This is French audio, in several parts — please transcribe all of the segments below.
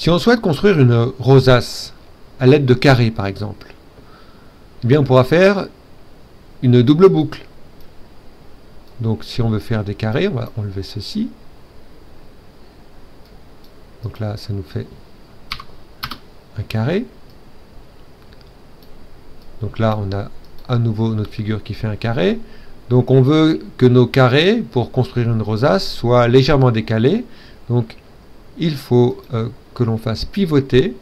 Si on souhaite construire une rosace à l'aide de carrés, par exemple, eh bien on pourra faire une double boucle. Donc si on veut faire des carrés, on va enlever ceci. Donc là, ça nous fait un carré. Donc là, on a à nouveau notre figure qui fait un carré. Donc on veut que nos carrés, pour construire une rosace, soient légèrement décalés. Donc il faut que l'on fasse pivoter,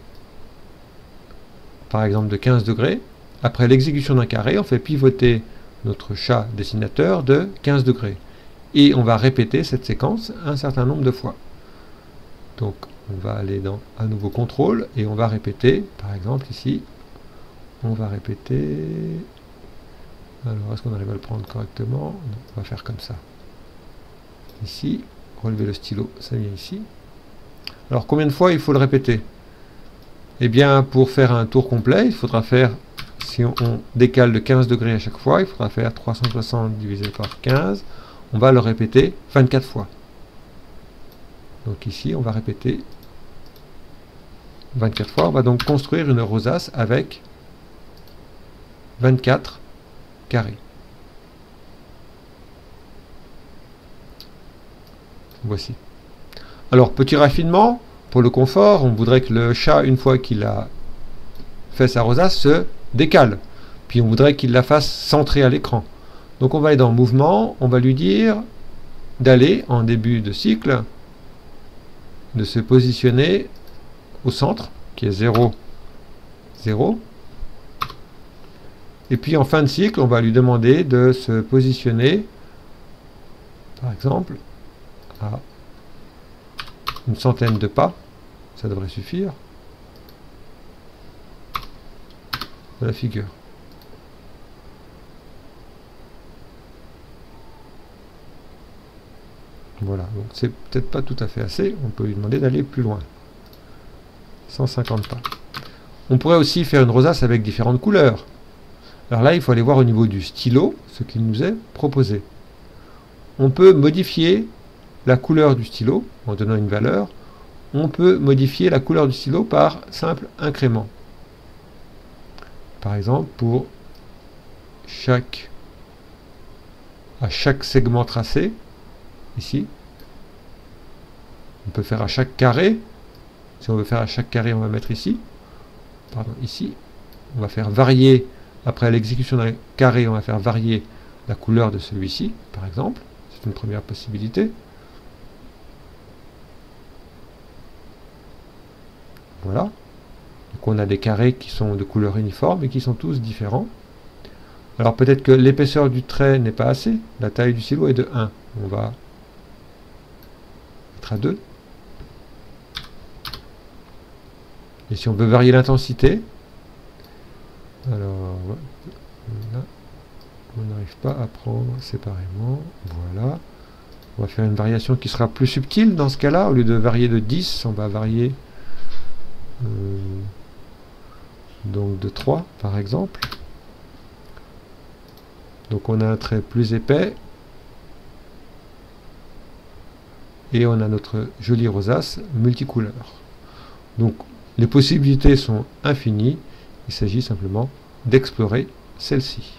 par exemple de 15 degrés. Après l'exécution d'un carré, on fait pivoter notre chat dessinateur de 15 degrés. Et on va répéter cette séquence un certain nombre de fois. Donc on va aller dans un nouveau contrôle et on va répéter, par exemple ici, on va répéter... Alors, est-ce qu'on arrive à le prendre correctement? Non, on va faire comme ça. Ici, relever le stylo, ça vient ici. Alors, combien de fois il faut le répéter? Eh bien, pour faire un tour complet, il faudra faire, si on décale de 15 degrés à chaque fois, il faudra faire 360 divisé par 15. On va le répéter 24 fois. Donc ici, on va répéter 24 fois. On va donc construire une rosace avec 24 carré. Voici. Alors, petit raffinement, pour le confort, on voudrait que le chat, une fois qu'il a fait sa rosace, se décale. Puis on voudrait qu'il la fasse centrer à l'écran. Donc on va aller dans Mouvement, on va lui dire d'aller en début de cycle, de se positionner au centre, qui est 0, 0. Et puis en fin de cycle, on va lui demander de se positionner, par exemple, à une centaine de pas, ça devrait suffire, de la figure. Voilà, donc c'est peut-être pas tout à fait assez, on peut lui demander d'aller plus loin. 150 pas. On pourrait aussi faire une rosace avec différentes couleurs. Alors là, il faut aller voir au niveau du stylo ce qu'il nous est proposé. On peut modifier la couleur du stylo en donnant une valeur. On peut modifier la couleur du stylo par simple incrément. Par exemple, pour à chaque segment tracé, ici, on peut faire à chaque carré. Si on veut faire à chaque carré, on va mettre ici. Pardon, ici. On va faire varier. Après l'exécution d'un carré, on va faire varier la couleur de celui-ci, par exemple. C'est une première possibilité. Voilà. Donc on a des carrés qui sont de couleur uniforme et qui sont tous différents. Alors peut-être que l'épaisseur du trait n'est pas assez. La taille du stylo est de 1. On va mettre à 2. Et si on veut varier l'intensité, alors là, on n'arrive pas à prendre séparément. Voilà. On va faire une variation qui sera plus subtile dans ce cas-là. Au lieu de varier de 10, on va varier donc de 3 par exemple. Donc on a un trait plus épais et on a notre jolie rosace multicouleur. Donc les possibilités sont infinies, il s'agit simplement d'explorer celle-ci.